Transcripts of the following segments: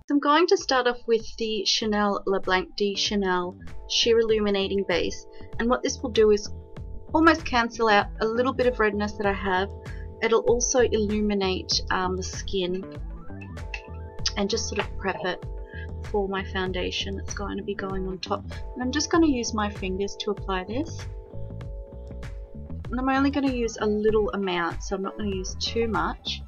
I'm going to start off with the Chanel Le Blanc de Chanel Sheer Illuminating Base, and what this will do is almost cancel out a little bit of redness that I have. It'll also illuminate the skin and just sort of prep it for my foundation that's going to be going on top. And I'm just going to use my fingers to apply this, and I'm only going to use a little amount, so I'm not going to use too much.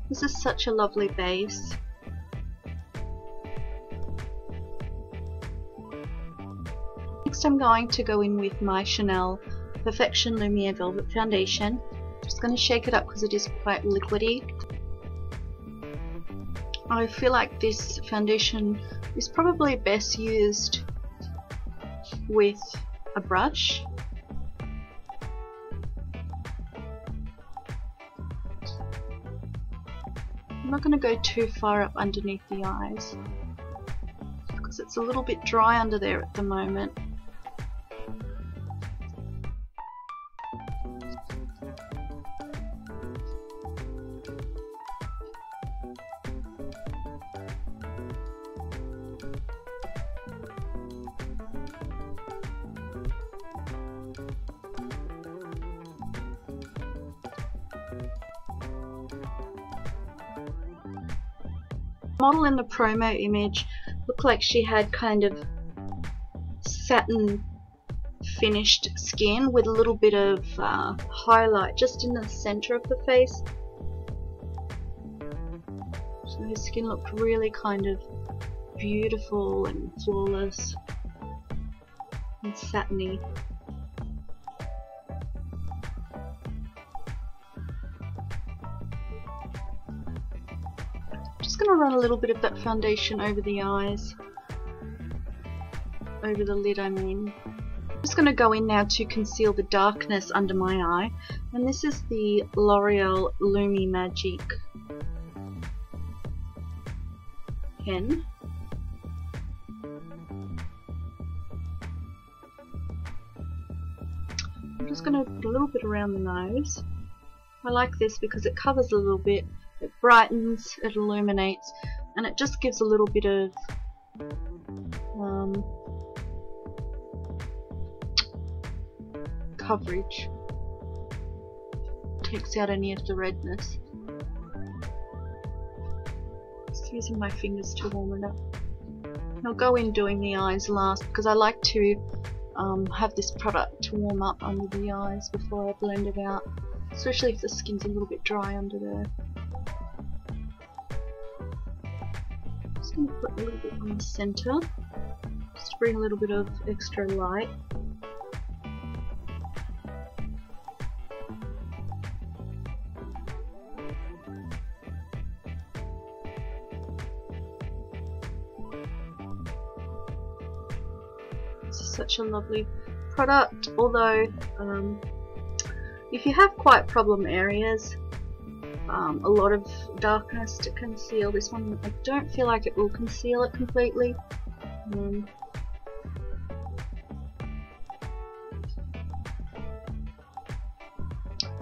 This is such a lovely base. Next I'm going to go in with my Chanel Perfection Lumiere Velvet Foundation. Just going to shake it up because it is quite liquidy. I feel like this foundation is probably best used with a brush. I'm not going to go too far up underneath the eyes because it's a little bit dry under there at the moment. Model in the promo image looked like she had kind of satin finished skin with a little bit of highlight just in the center of the face. So her skin looked really kind of beautiful and flawless and satiny. Just going to run a little bit of that foundation over the eyes, over the lid I mean. I'm just going to go in now to conceal the darkness under my eye, and this is the L'Oreal Lumi Magique pen. I'm just going to put a little bit around the nose. I like this because it covers a little bit. It brightens, it illuminates, and it just gives a little bit of coverage. Takes out any of the redness. Just using my fingers to warm it up. And I'll go in doing the eyes last because I like to have this product to warm up under the eyes before I blend it out, especially if the skin's a little bit dry under there. Just going to put a little bit on the center, just to bring a little bit of extra light. This is such a lovely product, although if you have quite problem areas, a lot of darkness to conceal, this one I don't feel like it will conceal it completely.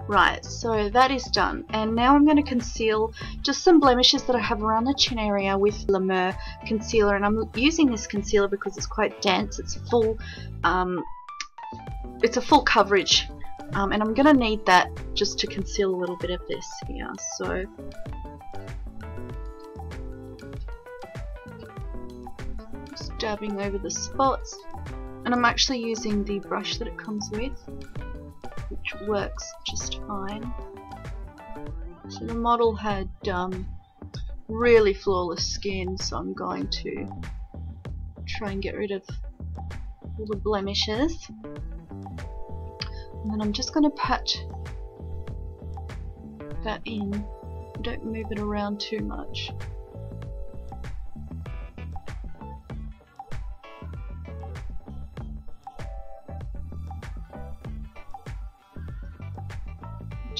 Right, so that is done, and now I'm going to conceal just some blemishes that I have around the chin area with Lumiere concealer, and I'm using this concealer because it's quite dense. It's full, it's a full coverage. And I'm going to need that just to conceal a little bit of this here. So just dabbing over the spots, and I'm actually using the brush that it comes with, which works just fine. So the model had really flawless skin, so I'm going to try and get rid of all the blemishes. And then I'm just going to pat that in. Don't move it around too much.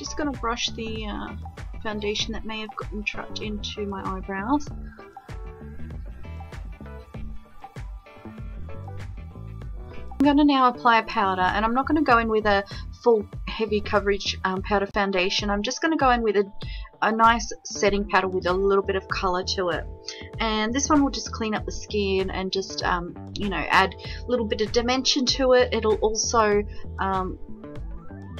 just going to brush the foundation that may have gotten trapped into my eyebrows. I'm going to now apply a powder, and I'm not going to go in with a full heavy coverage powder foundation. I'm just going to go in with a nice setting powder with a little bit of colour to it. And this one will just clean up the skin and just you know, add a little bit of dimension to it. It'll also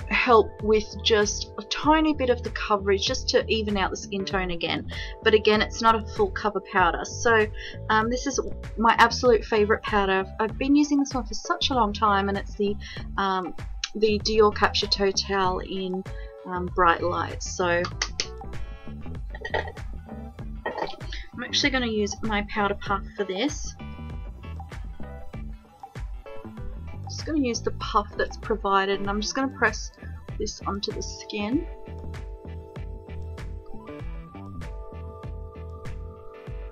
help with just a tiny bit of the coverage just to even out the skin tone again, but again, it's not a full cover powder. So this is my absolute favorite powder. I've been using this one for such a long time, and it's the Dior Capture Totale in Bright Light. So I'm actually going to use my powder puff for this. Just going to use the puff that's provided, and I'm just going to press this onto the skin.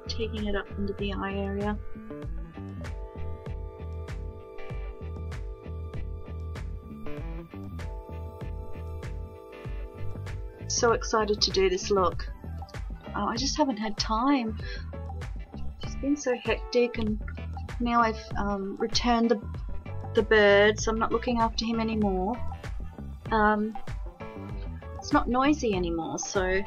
Taking it up into the eye area. So excited to do this look. I just haven't had time. It's been so hectic, and now I've returned the bird, so I'm not looking after him anymore. It's not noisy anymore, so.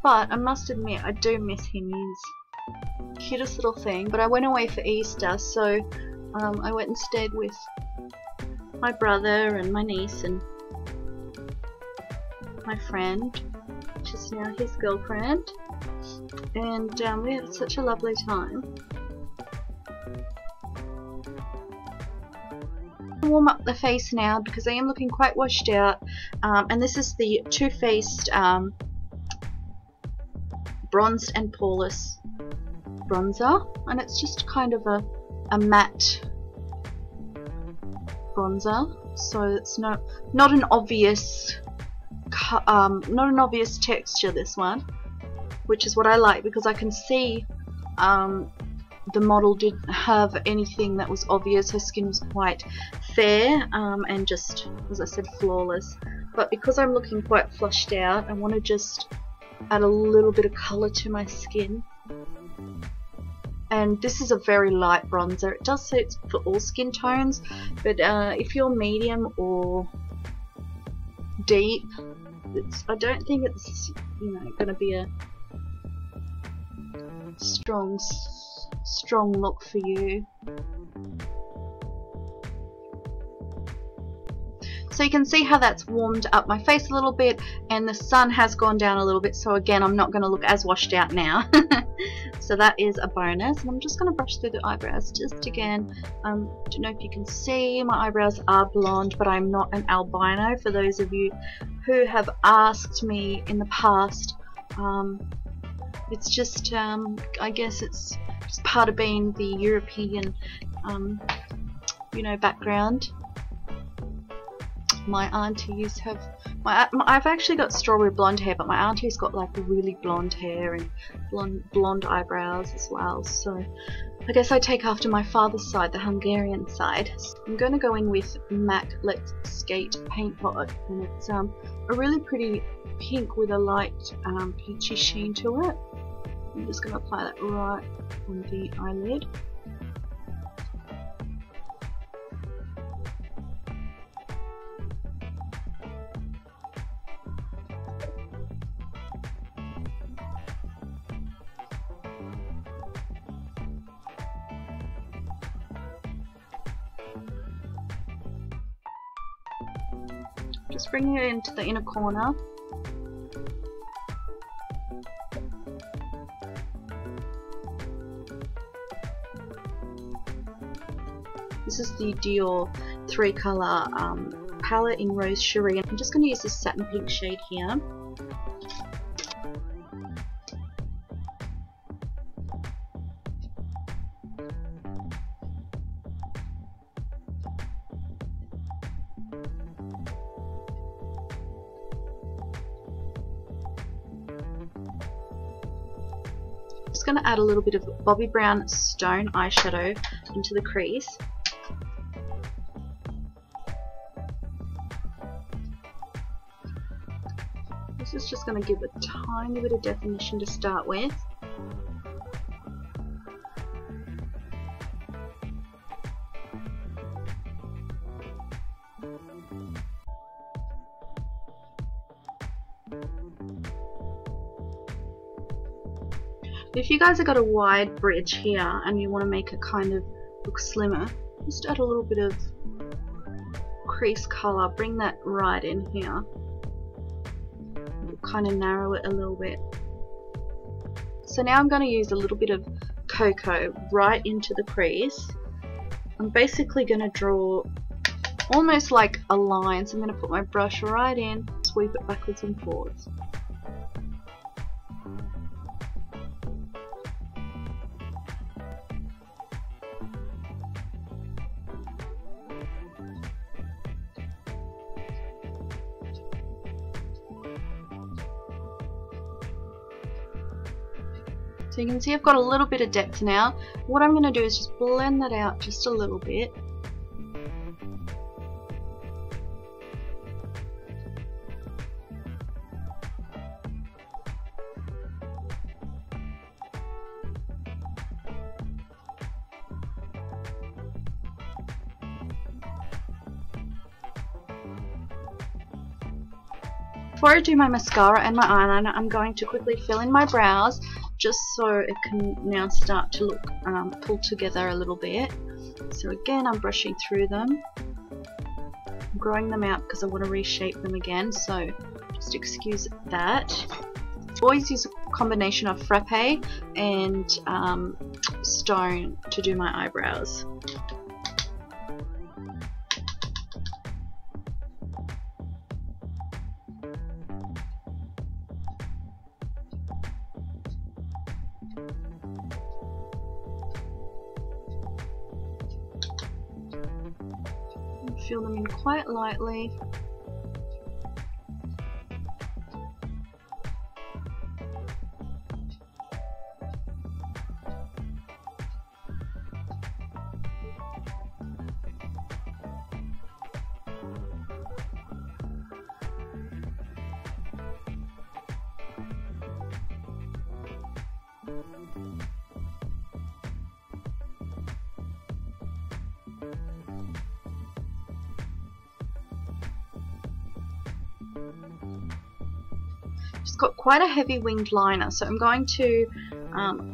But I must admit, I do miss him. He's the cutest little thing. But I went away for Easter, so I went and stayed with my brother and my niece and my friend, which is now his girlfriend, and we had such a lovely time. Warm up the face now because I am looking quite washed out, and this is the Too Faced Bronzed and Poreless bronzer, and it's just kind of a matte bronzer, so it's not an obvious texture, this one, which is what I like, because I can see the model didn't have anything that was obvious. Her skin was quite fair and just, as I said, flawless. But because I'm looking quite flushed out, I want to just add a little bit of colour to my skin. And this is a very light bronzer. It does say it's for all skin tones, but if you're medium or deep, I don't think it's, you know, going to be a strong look for you. So you can see how that's warmed up my face a little bit, and the sun has gone down a little bit, so again, I'm not going to look as washed out now. So that is a bonus. And I'm just going to brush through the eyebrows just again. Don't know if you can see, my eyebrows are blonde, but I'm not an albino, for those of you who have asked me in the past. It's just, I guess it's just part of being the European, you know, background. My aunties have, I've actually got strawberry blonde hair, but my auntie's got like really blonde hair and blonde eyebrows as well. So I guess I take after my father's side, the Hungarian side. I'm going to go in with MAC Let's Skate Paint Pot, and it's a really pretty pink with a light peachy sheen to it. I'm just going to apply that right on the eyelid. Just bringing it into the inner corner. This is the Dior 3-color palette in Rose Cherie. I'm just going to use this satin pink shade here. Just going to add a little bit of Bobbi Brown Stone eyeshadow into the crease. This is just going to give a tiny bit of definition to start with. If you guys have got a wide bridge here and you want to make it kind of look slimmer, just add a little bit of crease colour, bring that right in here. Kind of narrow it a little bit. So now I'm going to use a little bit of cocoa right into the crease. I'm basically going to draw almost like a line, so I'm going to put my brush right in, sweep it backwards and forwards. So you can see I've got a little bit of depth now. What I'm going to do is just blend that out just a little bit. Before I do my mascara and my eyeliner, I'm going to quickly fill in my brows just so it can now start to look pulled together a little bit. So again, I'm brushing through them. I'm growing them out because I want to reshape them again, so just excuse that. Always use a combination of frappe and stone to do my eyebrows. Fill them in quite lightly. Just got quite a heavy winged liner, so I'm going to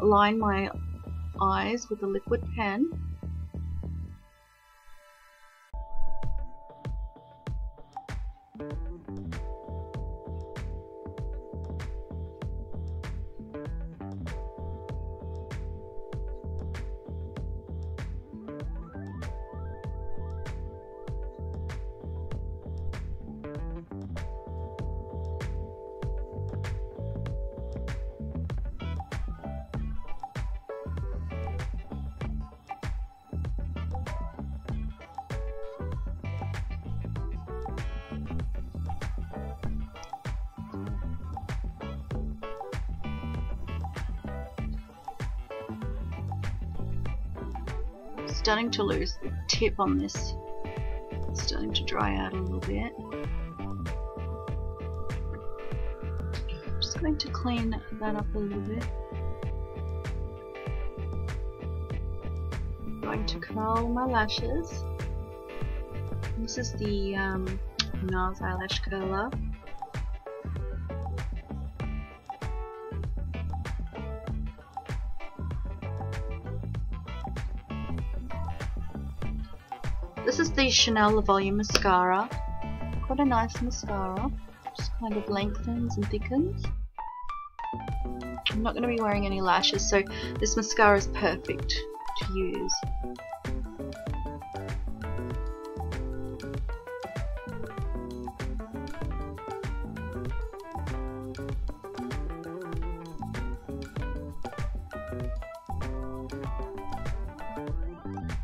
line my eyes with a liquid pen. Starting to lose the tip on this, it's starting to dry out a little bit. Just going to clean that up a little bit. I'm going to curl my lashes. This is the Nars eyelash curler. This is the Chanel Le Volume Mascara. Quite a nice mascara. Just kind of lengthens and thickens. I'm not going to be wearing any lashes, so this mascara is perfect to use.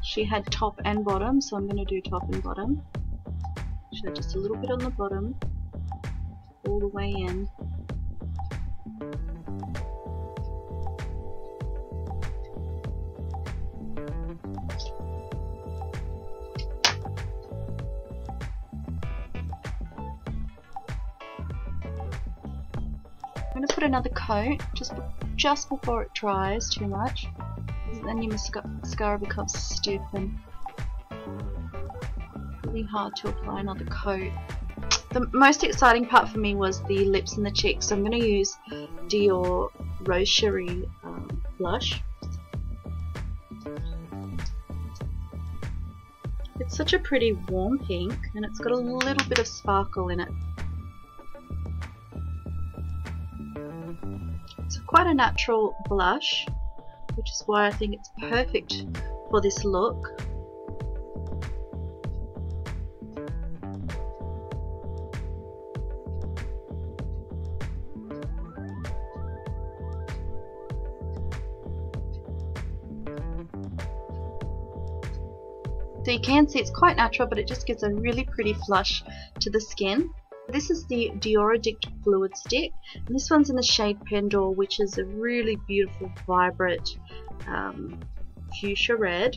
She had top and bottom, so I'm going to do top and bottom. So just a little bit on the bottom, all the way in. I'm going to put another coat just before it dries too much. Then your mascara becomes stiff and really hard to apply another coat. The most exciting part for me was the lips and the cheeks, so I'm going to use Dior Cherie blush. It's such a pretty warm pink and it's got a little bit of sparkle in it. It's quite a natural blush, which is why I think it's perfect for this look. So you can see it's quite natural, but it just gives a really pretty flush to the skin. This is the Dior Addict Fluid Stick, and this one's in the shade Pandore, which is a really beautiful, vibrant fuchsia red.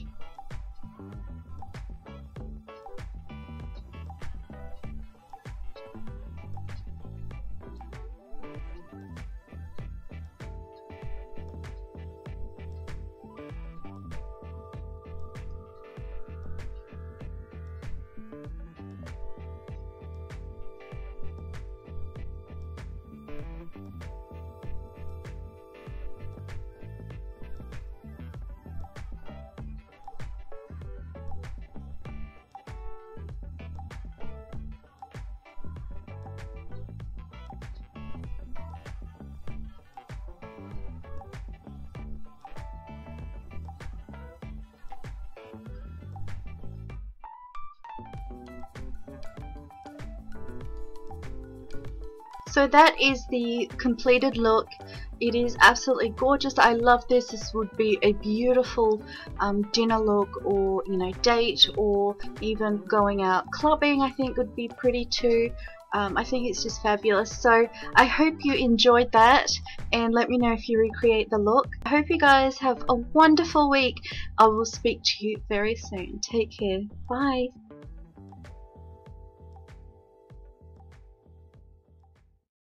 So that is the completed look. It is absolutely gorgeous. I love this. This would be a beautiful dinner look, or date, or even going out clubbing. I think would be pretty too. I think it's just fabulous. So I hope you enjoyed that, and let me know if you recreate the look. I hope you guys have a wonderful week. I will speak to you very soon. Take care. Bye.